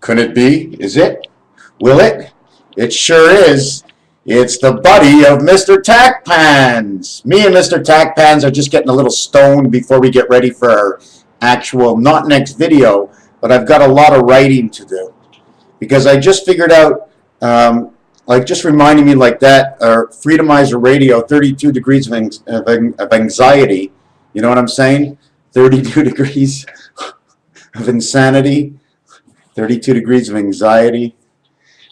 Could it be? Is it? Will it? It sure is. It's the buddy of MrTacpans. Me and MrTacpans are just getting a little stoned before we get ready for our actual, not next video, but I've got a lot of writing to do. Because I just figured out, like just reminding me like that, Freedomizer Radio, 32 degrees of anxiety. You know what I'm saying? 32 degrees of insanity. 32 degrees of anxiety.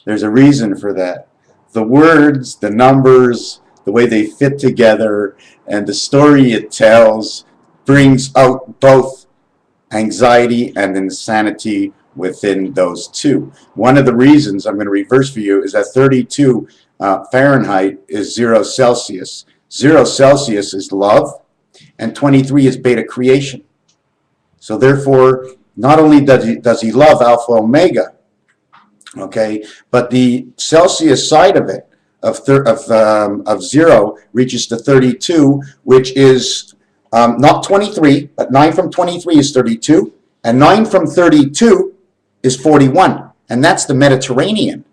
There's a reason for that. The words, the numbers, the way they fit together, and the story it tells brings out both anxiety and insanity within those two. One of the reasons I'm going to reverse for you is that 32 Fahrenheit is 0 Celsius. 0 Celsius is love, and 23 is beta creation. So therefore, not only does he love Alpha Omega, okay, but the Celsius side of it, of 0, reaches to 32, which is not 23, but 9 from 23 is 32, and 9 from 32 is 41, and that's the Mediterranean.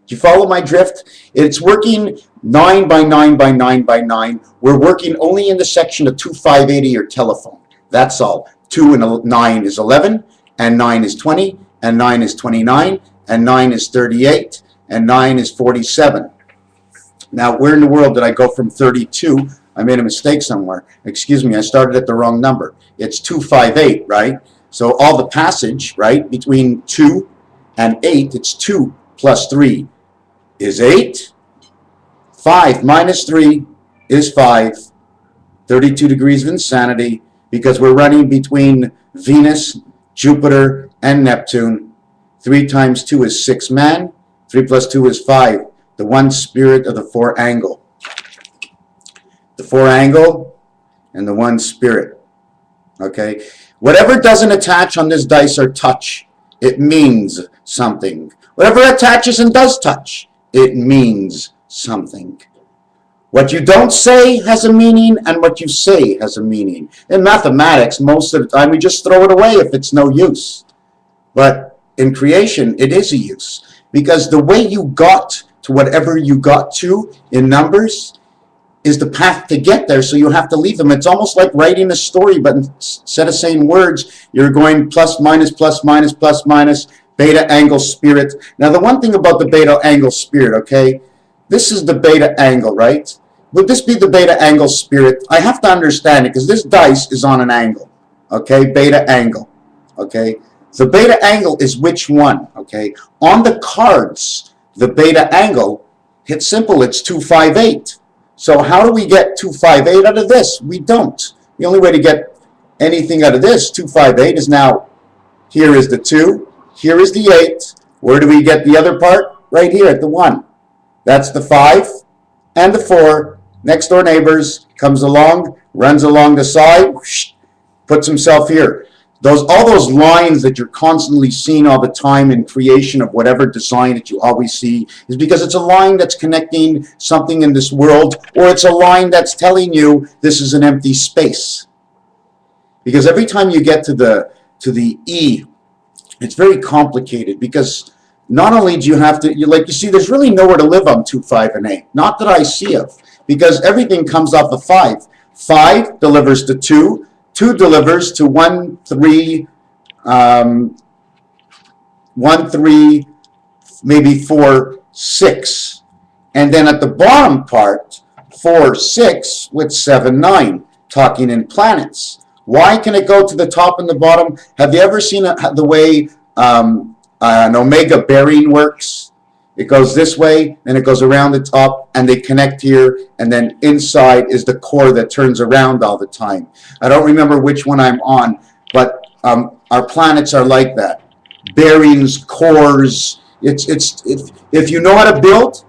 Do you follow my drift? It's working 9 by 9 by 9 by 9. We're working only in the section of 2580 your telephone. That's all. 2 and 9 is 11, and 9 is 20, and 9 is 29, and 9 is 38, and 9 is 47. Now, where in the world did I go from 32? I made a mistake somewhere. Excuse me, I started at the wrong number. It's 258, right? So all the passage, right, between 2 and 8, it's 2 plus 3 is 8. 5 minus 3 is 5. 32 degrees of insanity, because we're running between Venus, Jupiter, and Neptune. 3 times 2 is 6 man. 3 plus 2 is 5. The one spirit of the 4 angle. The 4 angle and the one spirit. Okay? Whatever doesn't attach on this dice or touch, it means something. Whatever attaches and does touch, it means something. What you don't say has a meaning, and what you say has a meaning. In mathematics, most of the time, we just throw it away if it's no use. But in creation, it is a use. Because the way you got to whatever you got to in numbers is the path to get there, so you have to leave them. It's almost like writing a story, but instead of saying words, you're going plus, minus, beta angle spirit. Now, the one thing about the beta angle spirit, okay, this is the beta angle, right? Would this be the beta angle spirit? I have to understand it, because this dice is on an angle, okay, beta angle, okay? The beta angle is which one, okay? On the cards, the beta angle, it's simple, it's 258. So how do we get 258 out of this? We don't. The only way to get anything out of this, 258, is now, here is the 2, here is the 8. Where do we get the other part? Right here at the 1. That's the 5 and the 4. Next door neighbors, comes along, runs along the side, whoosh, puts himself here. All those lines that you're constantly seeing all the time in creation of whatever design that you always see is because it's a line that's connecting something in this world, or it's a line that's telling you this is an empty space. Because every time you get to the E, it's very complicated, because not only do you have to, you see, there's really nowhere to live on 2, 5, and 8. Not that I see of, because everything comes off of 5. 5 delivers to 2. 2 delivers to 1, 3, 1, 3, maybe 4, 6. And then at the bottom part, 4, 6 with 7, 9, talking in planets. Why can it go to the top and the bottom? Have you ever seen the way an omega bearing works? It goes this way, and it goes around the top, and they connect here, and then inside is the core that turns around all the time. I don't remember which one I'm on, but our planets are like that. Bearings, cores. If you know how to build,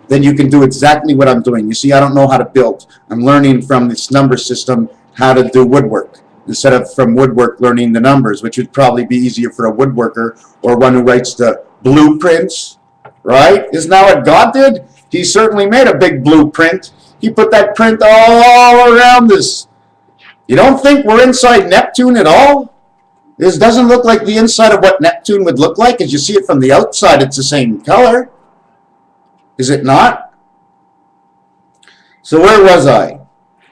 then you can do exactly what I'm doing. You see, I don't know how to build. I'm learning from this number system how to do woodwork, instead of from woodwork learning the numbers, which would probably be easier for a woodworker or one who writes the blueprints. Right? Isn't that what God did? He certainly made a big blueprint. He put that print all around us. You don't think we're inside Neptune at all? This doesn't look like the inside of what Neptune would look like. As you see it from the outside, it's the same color. Is it not? So where was I?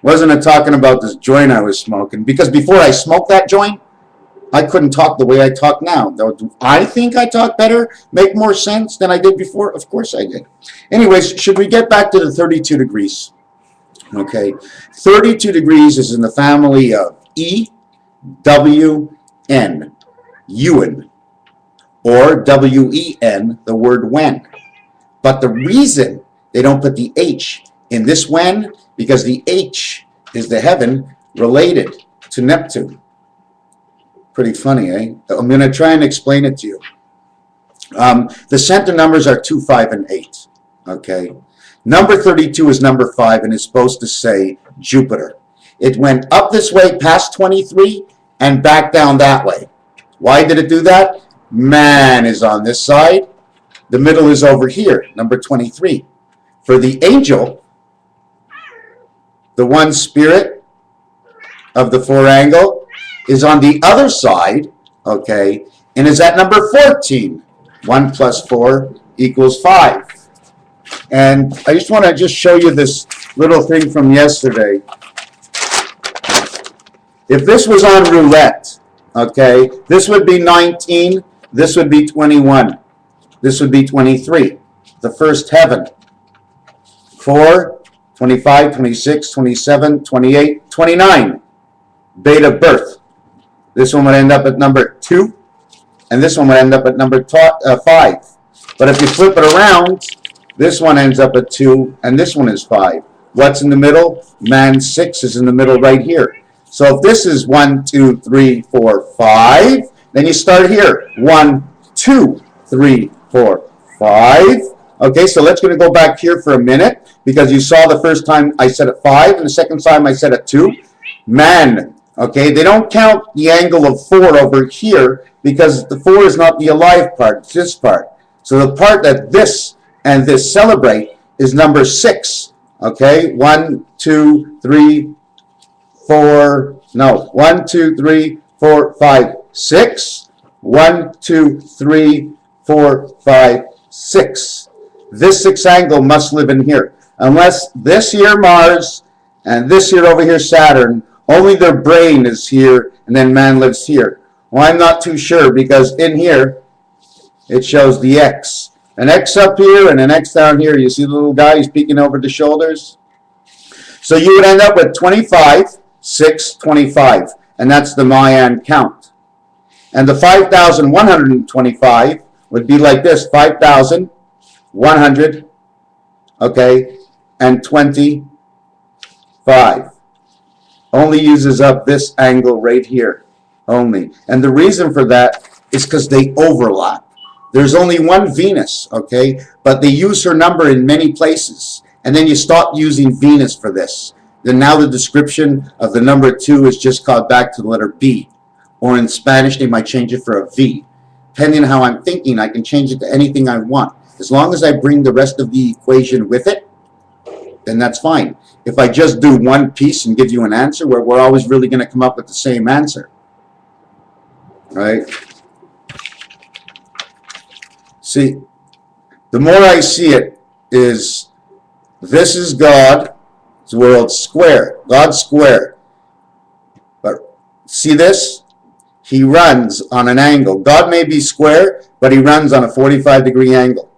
Wasn't I talking about this joint I was smoking? Because before I smoked that joint, I couldn't talk the way I talk now. Do I think I talk better, make more sense than I did before? Of course I did. Anyways, should we get back to the 32 degrees? Okay. 32 degrees is in the family of E-W-N, Ewan, or W-E-N, the word when. But the reason they don't put the H in this when, because the H is the heaven related to Neptune. Pretty funny, eh? I'm going to try and explain it to you. The center numbers are 2, 5, and 8. Okay. Number 32 is number 5 and is supposed to say Jupiter. It went up this way past 23 and back down that way. Why did it do that? Man is on this side. The middle is over here, number 23. For the angel, the one spirit of the 4 angle, is on the other side, okay, and is at number 14. 1 plus 4 equals 5. And I just want to show you this little thing from yesterday. If this was on roulette, okay, this would be 19, this would be 21, this would be 23, the first heaven. 4, 25, 26, 27, 28, 29, beta birth. This one would end up at number 2, and this one would end up at number 5. But if you flip it around, this one ends up at 2, and this one is 5. What's in the middle? Man 6 is in the middle right here. So if this is 1, 2, 3, 4, 5, then you start here. 1, 2, 3, 4, 5. Okay, so let's going to go back here for a minute, because you saw the first time I said at 5, and the second time I said at 2. Man. Okay, they don't count the angle of 4 over here because the 4 is not the alive part, it's this part. So the part that this and this celebrate is number 6. Okay, 1, 2, 3, 4, no, 1, 2, 3, 4, 5, 6. 1, 2, 3, 4, 5, 6. This 6 angle must live in here. Unless this here Mars and this here over here Saturn, only their brain is here, and then man lives here. Well, I'm not too sure, because in here, it shows the X. An X up here and an X down here. You see the little guy, he's peeking over the shoulders? So you would end up with 25, 6, 25. And that's the Mayan count. And the 5,125 would be like this. 5,100, okay, and 25. Only uses up this angle right here, only. And the reason for that is because they overlap. There's only one Venus, okay? But they use her number in many places. And then you stop using Venus for this. Then now the description of the number 2 is just called back to the letter B. Or in Spanish, they might change it for a V. Depending on how I'm thinking, I can change it to anything I want. As long as I bring the rest of the equation with it, then that's fine. If I just do one piece and give you an answer, we're always really going to come up with the same answer. Right? See, the more I see it is, this is God's world square. God's square. But see this? He runs on an angle. God may be square, but he runs on a 45-degree angle.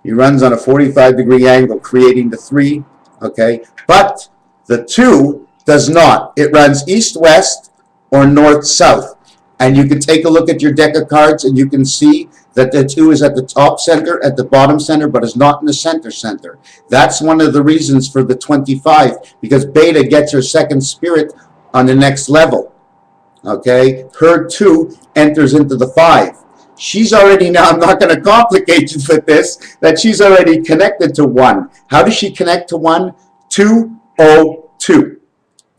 He runs on a 45-degree angle, creating the 3. Okay, but the 2 does not. It runs east-west or north-south. And you can take a look at your deck of cards and you can see that the 2 is at the top center, at the bottom center, but is not in the center. That's one of the reasons for the 25, because Beta gets her second spirit on the next level. Okay, her 2 enters into the 5. She's already, now I'm not going to complicate you with this, that she's already connected to 1. How does she connect to 1? 202.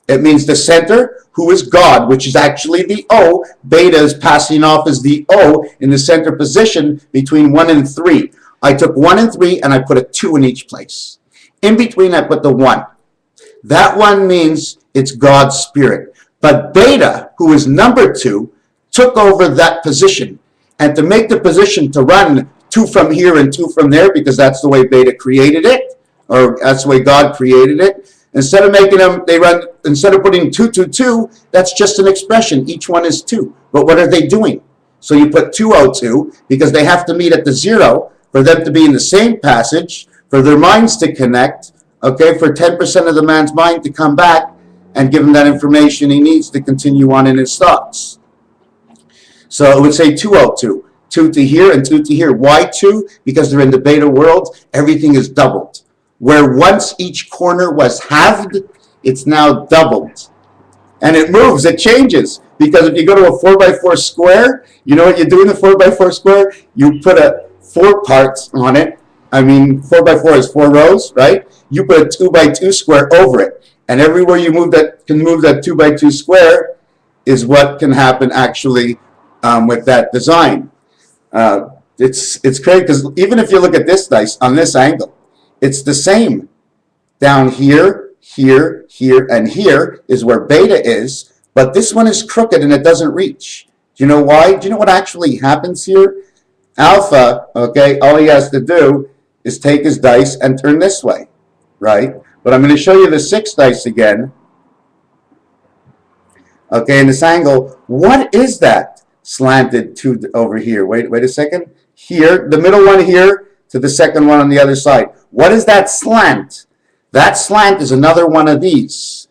It means the center, who is God, which is actually the O. Beta is passing off as the O in the center position between 1 and 3. I took 1 and 3 and I put a 2 in each place. In between I put the 1. That 1 means it's God's spirit. But Beta, who is number 2, took over that position. And to make the position to run 2 from here and 2 from there, because that's the way beta created it, or that's the way God created it, instead of making them, instead of putting 2, 2, 2, that's just an expression. Each one is 2. But what are they doing? So you put 202 because they have to meet at the 0 for them to be in the same passage, for their minds to connect, okay, for 10% of the man's mind to come back and give him that information he needs to continue on in his thoughts. So it would say 202. 2 to here and 2 to here. Why 2? Because they're in the beta world. Everything is doubled. Where once each corner was halved, it's now doubled. And it moves, it changes. Because if you go to a 4x4 square, you know what you do in the 4x4 square? You put 4 parts on it. I mean, 4x4 is 4 rows, right? You put a 2x2 square over it. And everywhere you move that 2x2 square is what can happen actually with that design. It's crazy because even if you look at this dice on this angle, it's the same. Down here, here, here, and here is where beta is, but this one is crooked and it doesn't reach. Do you know why? Do you know what actually happens here? Alpha, okay, all he has to do is take his dice and turn this way, right? But I'm going to show you the 6 dice again. Okay, in this angle, what is that slanted to over here? Wait a second. Here, the middle one here to the second one on the other side. What is that slant? That slant is another one of these.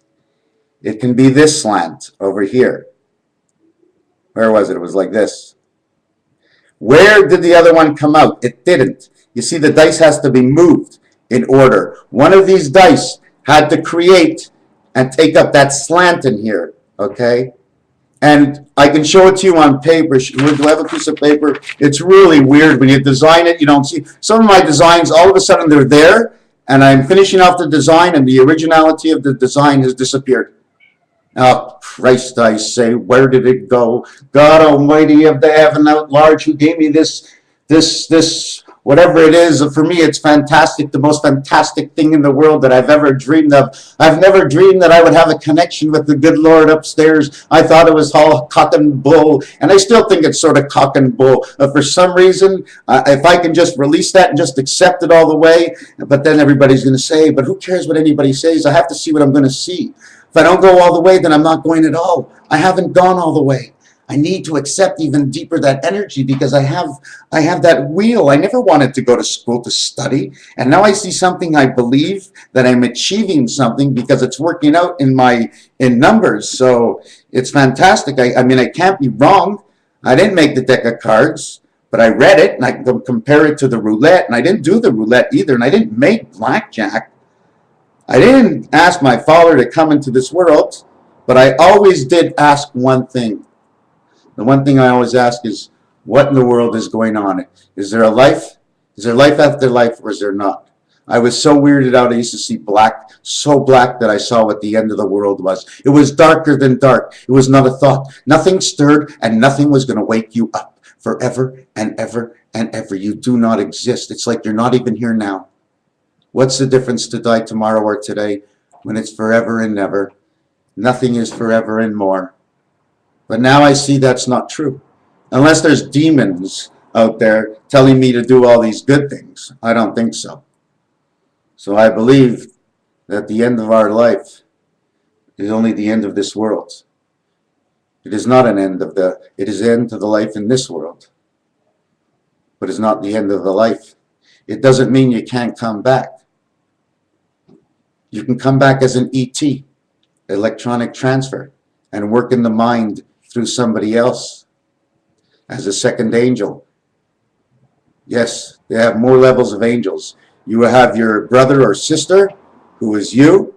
It can be this slant over here. Where was it? It was like this. Where did the other one come out? It didn't. You see, the dice has to be moved in order. One of these dice had to create and take up that slant in here, okay? And I can show it to you on paper. Do I have a piece of paper? It's really weird. When you design it, you don't see. Some of my designs, all of a sudden they're there, and I'm finishing off the design, and the originality of the design has disappeared. Oh, Christ, I say, where did it go? God Almighty of the heaven out large, who gave me this, whatever it is. For me, it's fantastic, the most fantastic thing in the world that I've ever dreamed of. I've never dreamed that I would have a connection with the good Lord upstairs. I thought it was all cock and bull, and I still think it's sort of cock and bull. But for some reason, if I can just release that and just accept it all the way, but then everybody's going to say, but who cares what anybody says? I have to see what I'm going to see. If I don't go all the way, then I'm not going at all. I haven't gone all the way. I need to accept even deeper that energy because I have that wheel. I never wanted to go to school to study, and now I see something. I believe that I'm achieving something because it's working out in numbers. So it's fantastic. I mean, I can't be wrong. I didn't make the deck of cards, but I read it and I can compare it to the roulette, and I didn't do the roulette either, and I didn't make blackjack. I didn't ask my father to come into this world, but I always did ask one thing. The one thing I always ask is, what in the world is going on? Is there a life? Is there life after life, or is there not? I was so weirded out. I used to see black, so black that I saw what the end of the world was. It was darker than dark. It was not a thought. Nothing stirred, and nothing was going to wake you up forever and ever and ever. You do not exist. It's like you're not even here now. What's the difference to die tomorrow or today when it's forever and never? Nothing is forever and more. But now I see that's not true. Unless there's demons out there telling me to do all these good things. I don't think so. So I believe that the end of our life is only the end of this world. It is not an end of it is the end of the life in this world. But it's not the end of the life. It doesn't mean you can't come back. You can come back as an ET, electronic transfer, and work in the mind through somebody else as a second angel. Yes, they have more levels of angels. You have your brother or sister, who is you,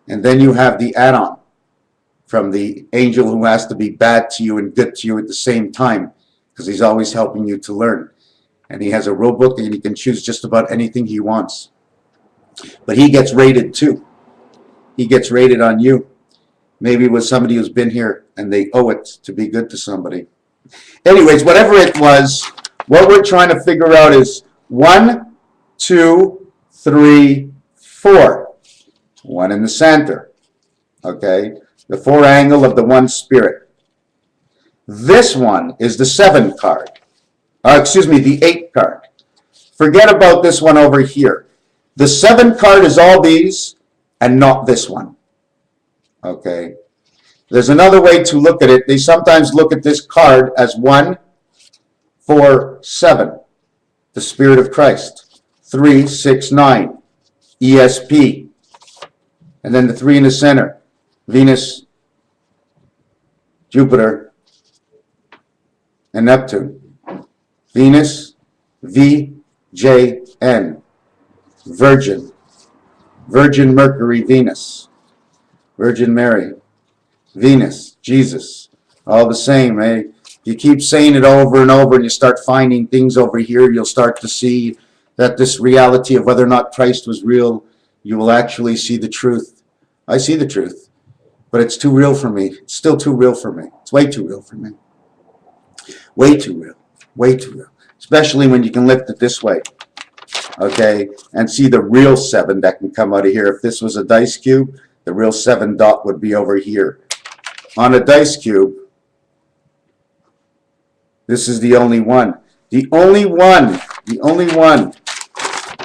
and then you have the add-on from the angel who has to be bad to you and good to you at the same time, because he's always helping you to learn. And he has a rule book, and he can choose just about anything he wants. But he gets rated too. He gets rated on you. Maybe with somebody who's been here and they owe it to be good to somebody. Anyways, whatever it was, what we're trying to figure out is 1, 2, 3, 4. 1 in the center. Okay? The 4 angle of the one spirit. This one is the 7 card. Excuse me, the 8 card. Forget about this one over here. The 7 card is all these and not this one. Okay. There's another way to look at it. They sometimes look at this card as 1, 4, 7. The Spirit of Christ. 3, 6, 9. ESP. And then the 3 in the center. Venus, Jupiter, and Neptune. Venus, VJN. Virgin. Virgin Mercury, Venus. Virgin Mary. Venus, Jesus. All the same, eh? You keep saying it over and over and you start finding things over here, you'll start to see that this reality of whether or not Christ was real, you will actually see the truth. I see the truth, but it's too real for me. It's still too real for me. It's way too real for me. Way too real. Way too real. Especially when you can lift it this way, okay, and see the real 7 that can come out of here. If this was a dice cube, the real 7 dot would be over here. On a dice cube, this is the only one. The only one,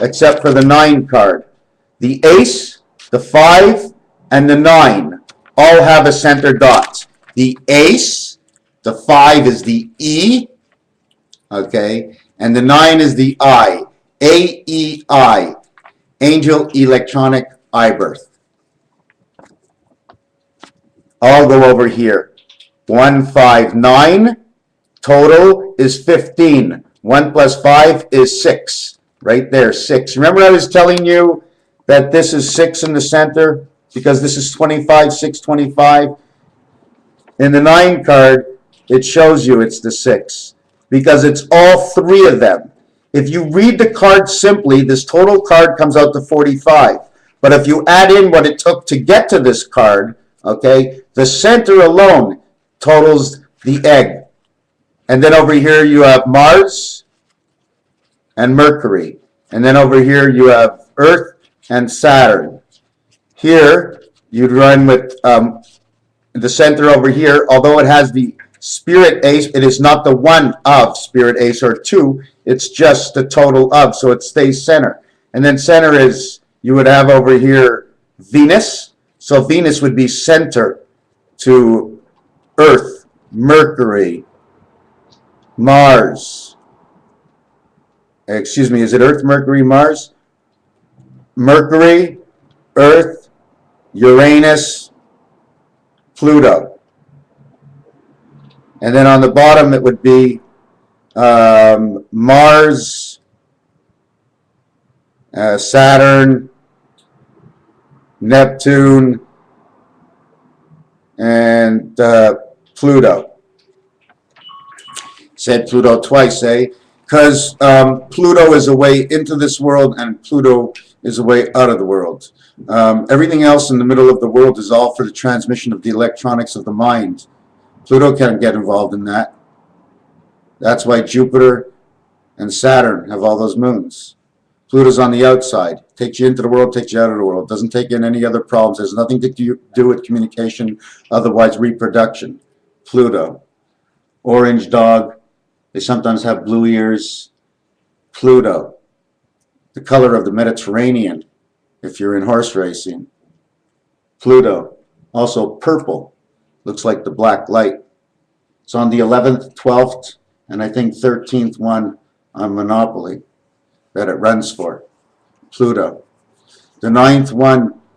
except for the 9 card. The ace, the 5, and the 9 all have a center dot. The ace, the 5 is the E, okay, and the 9 is the I. AEI, Angel Electronic Eye Birth. I'll go over here. 159. Total is 15. 1 plus 5 is 6. Right there, 6. Remember I was telling you that this is 6 in the center? Because this is 25, 6, 25. In the 9 card, it shows you it's the 6. Because it's all 3 of them. If you read the card simply, this total card comes out to 45. But if you add in what it took to get to this card, okay, the center alone totals the egg. And then over here you have Mars and Mercury. And then over here you have Earth and Saturn. Here you'd run with the center over here, although it has the Spirit Ace, it is not the one of Spirit Ace or 2, it's just the total of, so it stays center. And then center is, you would have over here Venus, so Venus would be center to Earth, Mercury, Mars. Excuse me, is it Earth, Mercury, Mars? Mercury, Earth, Uranus, Pluto. And then on the bottom it would be Mars, Saturn, Neptune, and Pluto. Said Pluto twice, eh? Because Pluto is a way into this world and Pluto is a way out of the world. Everything else in the middle of the world is all for the transmission of the electronics of the mind. Pluto can't get involved in that. That's why Jupiter and Saturn have all those moons. Pluto's on the outside. Takes you into the world, takes you out of the world. Doesn't take in any other problems. There's nothing to do with communication, otherwise reproduction. Pluto. Orange dog. They sometimes have blue ears. Pluto. The color of the Mediterranean, if you're in horse racing. Pluto. Also purple. Looks like the black light. It's on the 11th, 12th, and I think 13th one on Monopoly that it runs for. Pluto. The 9th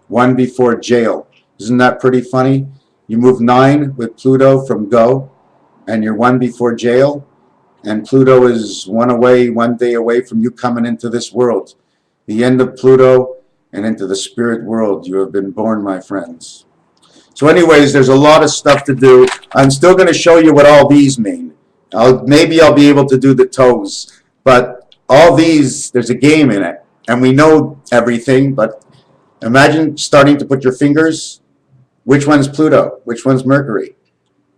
one before jail. Isn't that pretty funny? You move 9 with Pluto from go, and you're 1 before jail, and Pluto is 1 away, 1 day away from you coming into this world. The end of Pluto and into the spirit world. You have been born, my friends. So anyways, there's a lot of stuff to do. I'm still going to show you what all these mean. Maybe I'll be able to do the toes. But all these, there's a game in it. And we know everything, but imagine starting to put your fingers. Which one's Pluto? Which one's Mercury?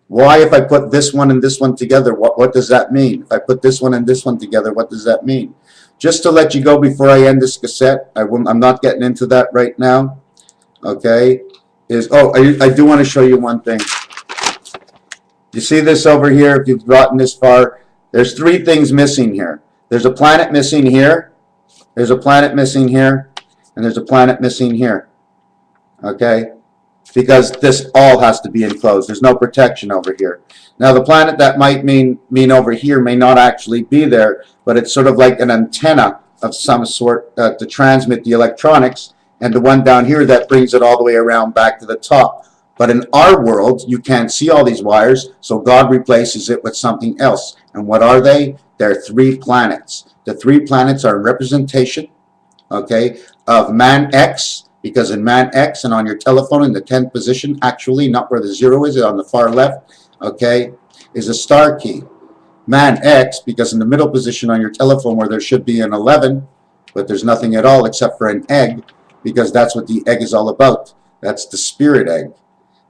Why, if I put this one and this one together, what does that mean? If I put this one and this one together, what does that mean? Just to let you go before I end this cassette, I'm not getting into that right now. Okay? I do want to show you one thing. You see this over here, if you've gotten this far, there's three things missing here. There's a planet missing here, there's a planet missing here, and there's a planet missing here. Okay? Because this all has to be enclosed. There's no protection over here. Now the planet that might mean over here may not actually be there, but it's sort of like an antenna of some sort to transmit the electronics, and the one down here that brings it all the way around back to the top. But in our world, you can't see all these wires, so God replaces it with something else. And what are they? They're three planets. The three planets are a representation, okay, of Man X, because in Man X and on your telephone in the 10th position, actually not where the 0 is, on the far left, okay, is a star key. Man X, because in the middle position on your telephone where there should be an 11, but there's nothing at all except for an egg, because that's what the egg is all about. That's the spirit egg.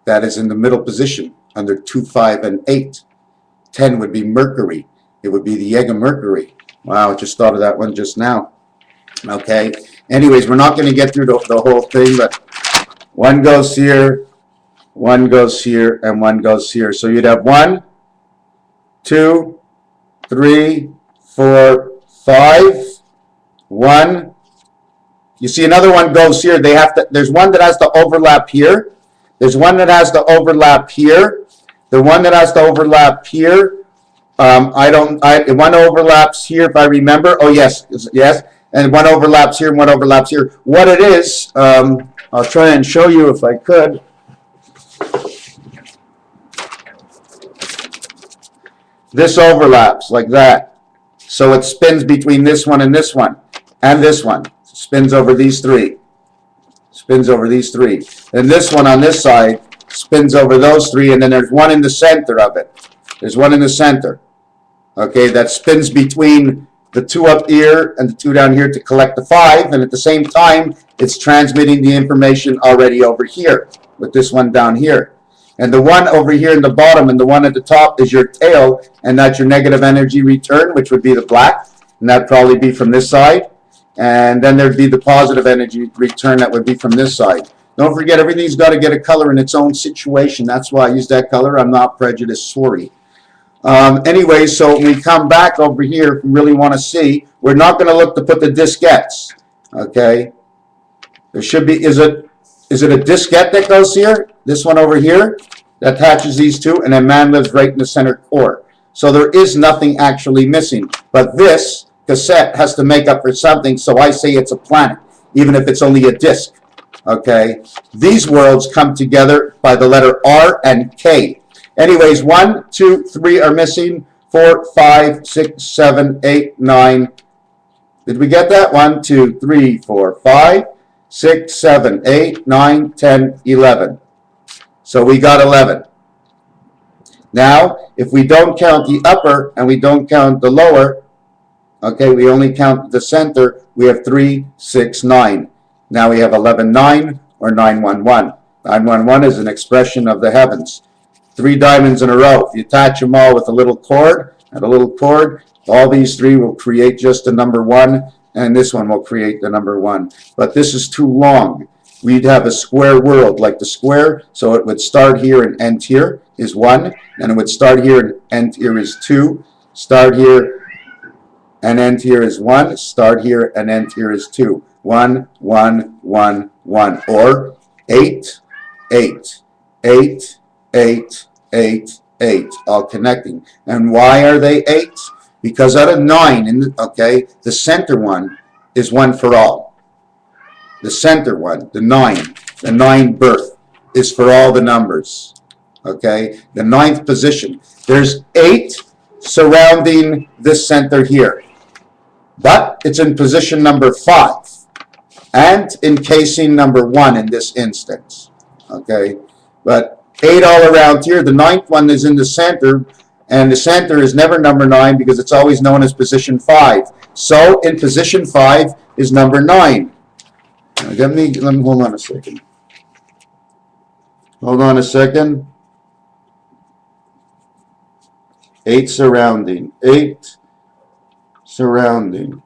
That is in the middle position under 2, 5, and 8. 10 would be Mercury. It would be the egg of Mercury. Wow, I just thought of that one just now. Okay. Anyways, we're not going to get through the whole thing, but one goes here, one goes here, and one goes here. So you'd have 1, 2, 3, 4, 5, 1. You see another one goes here. They have to. There's one that has to overlap here. There's one that has to overlap here. The one that has to overlap here. One overlaps here if I remember. Oh yes, yes. And one overlaps here and one overlaps here. What it is, I'll try and show you if I could. This overlaps like that. So it spins between this one and this one. And this one. Spins over these three. Spins over these three. And this one on this side spins over those three. And then there's one in the center of it. There's one in the center. Okay, that spins between the 2 up here and the 2 down here to collect the 5, and at the same time it's transmitting the information already over here with this one down here. And the one over here in the bottom and the one at the top is your tail, and that's your negative energy return, which would be the black, and that'd probably be from this side. And then there'd be the positive energy return that would be from this side. Don't forget, everything's got to get a color in its own situation. That's why I use that color. I'm not prejudiced, sorry. Anyway, so when we come back over here, if we really want to see, we're not going to look to put the diskettes. Okay, there should be. Is it a diskette that goes here? This one over here that attaches these two, and then man lives right in the center core. So there is nothing actually missing. But this cassette has to make up for something. So I say it's a planet, even if it's only a disk. Okay, these worlds come together by the letter R and K. Anyways, 1, 2, 3 are missing. 4, 5, 6, 7, 8, 9. Did we get that? 1, 2, 3, 4, 5, 6, 7, 8, 9, 10, 11. So we got 11. Now, if we don't count the upper and we don't count the lower, okay, we only count the center, we have 3, 6, 9. Now we have 11, 9 or 911. 911 is an expression of the heavens. 3 diamonds in a row. If you attach them all with a little cord and a little cord, all these 3 will create just the number 1, and this one will create the number 1. But this is too long. We'd have a square world like the square, so it would start here and end here is 1, and it would start here and end here is 2, start here and end here is 1, start here and end here is 2. 1, 1, 1, 1, or 8, 8, 8, 8, 8, 8, all connecting. And why are they 8? Because out of 9, okay, the center one is 1 for all. The center one, the 9 birth, is for all the numbers. Okay, the 9th position. There's 8 surrounding this center here, but it's in position number 5 and encasing number 1 in this instance. Okay, but 8 all around here. The 9th one is in the center, and the center is never number 9 because it's always known as position 5. So in position 5 is number 9. Now, let me hold on a second. Hold on a second. 8 surrounding. 8 surrounding.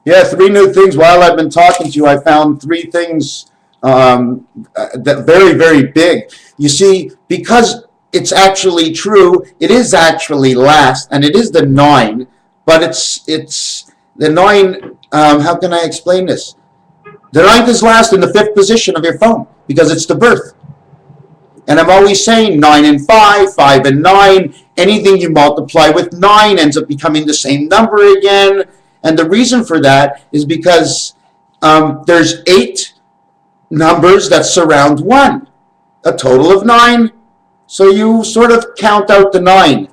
Yeah, 3 new things. While I've been talking to you, I found 3 things that very, very big. You see, because it's actually true. It is actually last, and it is the 9, but it's the 9. How can I explain this? The 9th is last in the 5th position of your phone because it's the birth. And I'm always saying 9 and 5, 5 and 9. Anything you multiply with 9 ends up becoming the same number again. And the reason for that is because there's 8 numbers that surround 1, a total of 9. So you sort of count out the 9.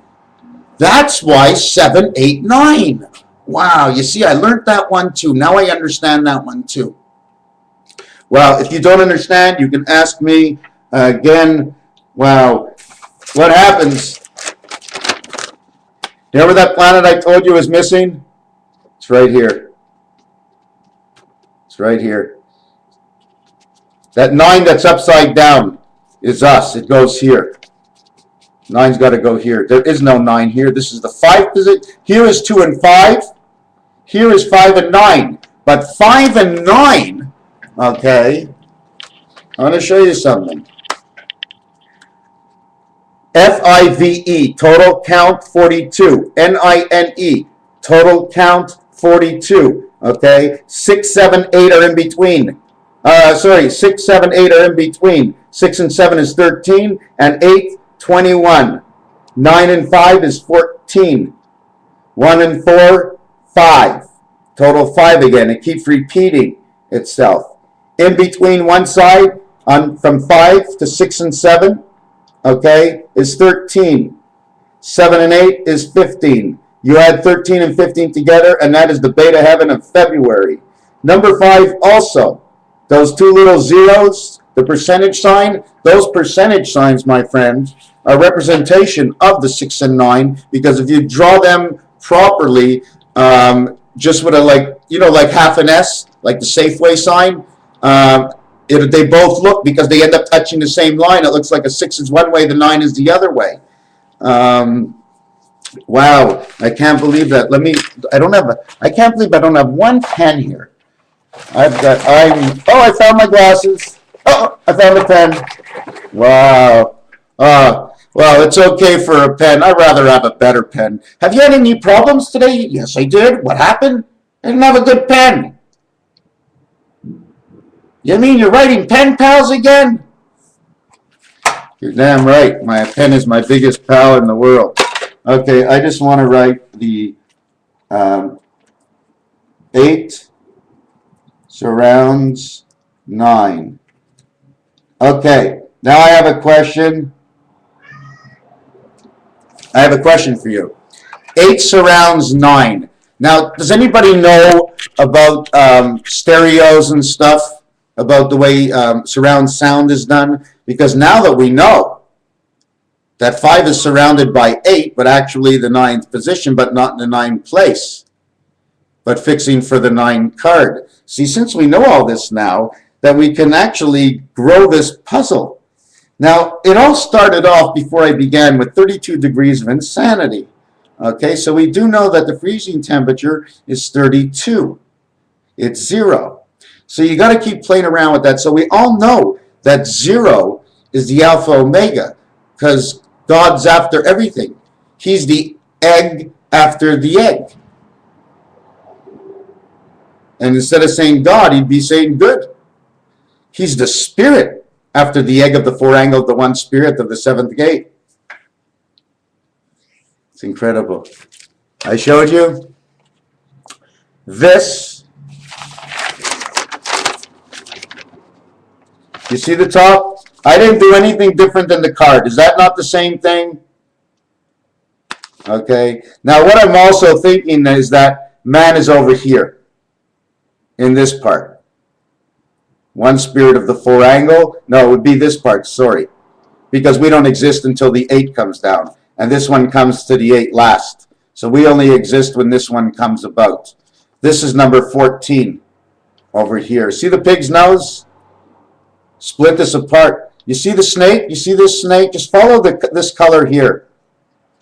That's why 7, 8, 9. Wow, you see, I learned that one too. Now I understand that one too. Well, if you don't understand, you can ask me again. Wow, what happens? Remember that planet I told you was missing? It's right here. It's right here. That 9 that's upside down is us. It goes here. 9's got to go here. There is no 9 here. This is the 5 position. Here is 2 and 5. Here is 5 and 9. But 5 and 9, okay, I want to show you something. F-I-V-E, total count 42. N-I-N-E, total count 42. Okay, 6, 7, 8 are in between. 6, 7, 8 are in between. 6 and 7 is 13, and 8, 21. 9 and 5 is 14. 1 and 4, 5. Total 5 again. It keeps repeating itself. In between one side, from 5 to 6 and 7, okay, is 13. 7 and 8 is 15. You add 13 and 15 together, and that is the beta heaven of February. Number 5 also. Those 2 little zeros, the percentage sign, those percentage signs, my friend, are representation of the 6 and 9, because if you draw them properly, just with a, like half an S, like the Safeway sign, they both look, because they end up touching the same line. It looks like a 6 is one way, the 9 is the other way. Wow, I can't believe that. I can't believe I don't have one pen here. I found my glasses. Oh, I found a pen. Wow. Well, it's okay for a pen. I'd rather have a better pen. Have you had any problems today? Yes, I did. What happened? I didn't have a good pen. You mean you're writing pen pals again? You're damn right. My pen is my biggest pal in the world. Okay, I just want to write the 8 surrounds 9. Okay, now I have a question. I have a question for you. 8 surrounds 9. Now, does anybody know about stereos and stuff, about the way surround sound is done? Because now that we know that 5 is surrounded by 8, but actually the 9th position, but not in the 9th place, but fixing for the 9 card. See, since we know all this now, that we can actually grow this puzzle. Now, it all started off before I began with 32 degrees of insanity. Okay, so we do know that the freezing temperature is 32. It's 0. So you got to keep playing around with that. So we all know that 0 is the Alpha Omega, because God's after everything. He's the egg after the egg. And instead of saying God, he'd be saying good. He's the spirit after the egg of the 4 angle of the 1 spirit of the 7th gate. It's incredible. I showed you this. You see the top? I didn't do anything different than the card. Is that not the same thing? Okay. Now what I'm also thinking is that man is over here in this part. 1 spirit of the 4 angle. No, it would be this part, sorry. Because we don't exist until the 8 comes down. And this one comes to the 8 last. So we only exist when this one comes about. This is number 14 over here. See the pig's nose? Split this apart. You see the snake? You see this snake? Just follow this color here.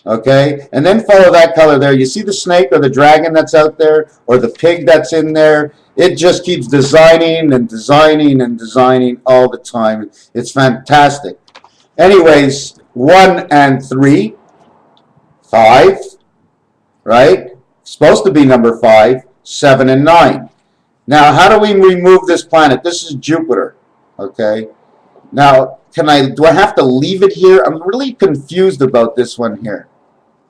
Okay? And then follow that color there. You see the snake or the dragon that's out there? Or the pig that's in there? It just keeps designing and designing and designing all the time. It's fantastic. Anyways, 1 and 3, 5, right? Supposed to be number 5, 7 and 9. Now, how do we remove this planet? This is Jupiter, okay? Now, do I have to leave it here? I'm really confused about this one here,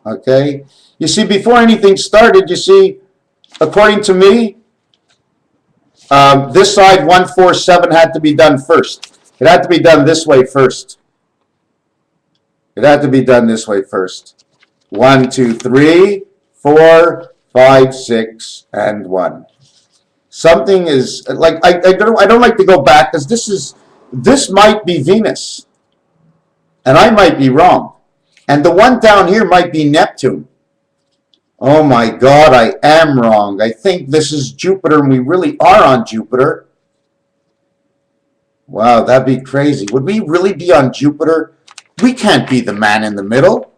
okay? You see, before anything started, you see, according to me, this side 1, 4, 7 had to be done first. It had to be done this way first. It had to be done this way first. 1, 2, 3, 4, 5, 6, and 1. Something is like I don't like to go back because this might be Venus, and I might be wrong, and the one down here might be Neptune. Oh my God, I am wrong. I think this is Jupiter, and we really are on Jupiter. Wow, that'd be crazy. Would we really be on Jupiter? We can't be the man in the middle.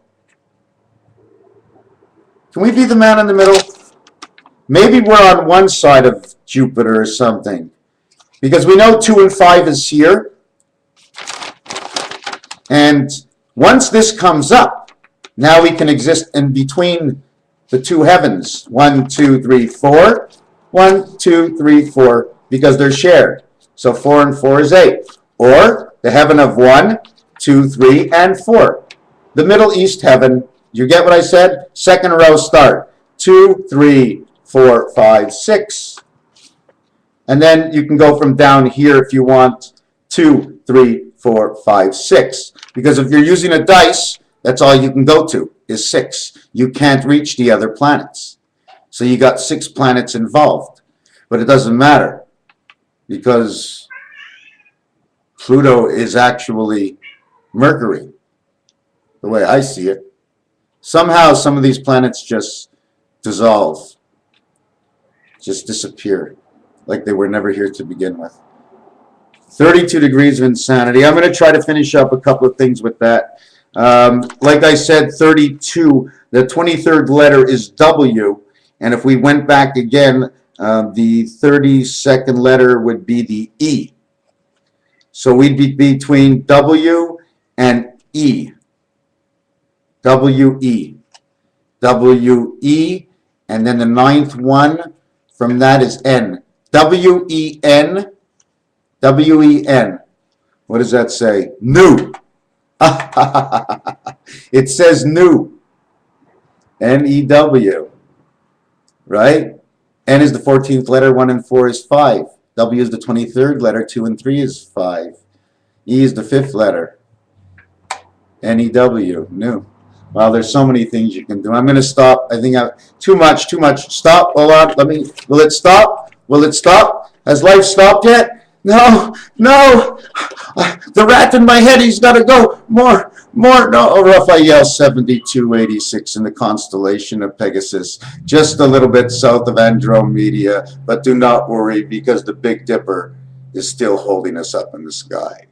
Can we be the man in the middle? Maybe we're on one side of Jupiter or something. Because we know 2 and 5 is here. And once this comes up, now we can exist in between the two heavens. 1, 2, 3, 4. 1, 2, 3, 4. Because they're shared. So 4 and 4 is 8. Or the heaven of 1, 2, 3, and 4. The Middle East heaven. You get what I said? Second row start. 2, 3, 4, 5, 6. And then you can go from down here if you want. 2, 3, 4, 5, 6. Because if you're using a dice, that's all you can go to is 6. You can't reach the other planets. So you got 6 planets involved. But it doesn't matter because Pluto is actually Mercury, the way I see it. Somehow some of these planets just dissolve, just disappear, like they were never here to begin with. 32 degrees of insanity. I'm going to try to finish up a couple of things with that. Like I said, 32, the 23rd letter is W, and if we went back again, the 32nd letter would be the E. So we'd be between W and E. W-E. W-E, and then the 9th one from that is N. W-E-N. W-E-N. What does that say? New. It says new. N-E-W. Right? N is the 14th letter, 1 and 4 is 5. W is the 23rd letter, 2 and 3 is 5. E is the 5th letter. N-E-W, new. Well, there's so many things you can do. I'm going to stop. I think too much. Stop. Hold on. Will it stop? Will it stop? Has life stopped yet? No. The rat in my head, he's got to go. More. No, Raphael 7286 in the constellation of Pegasus, just a little bit south of Andromeda, but do not worry because the Big Dipper is still holding us up in the sky.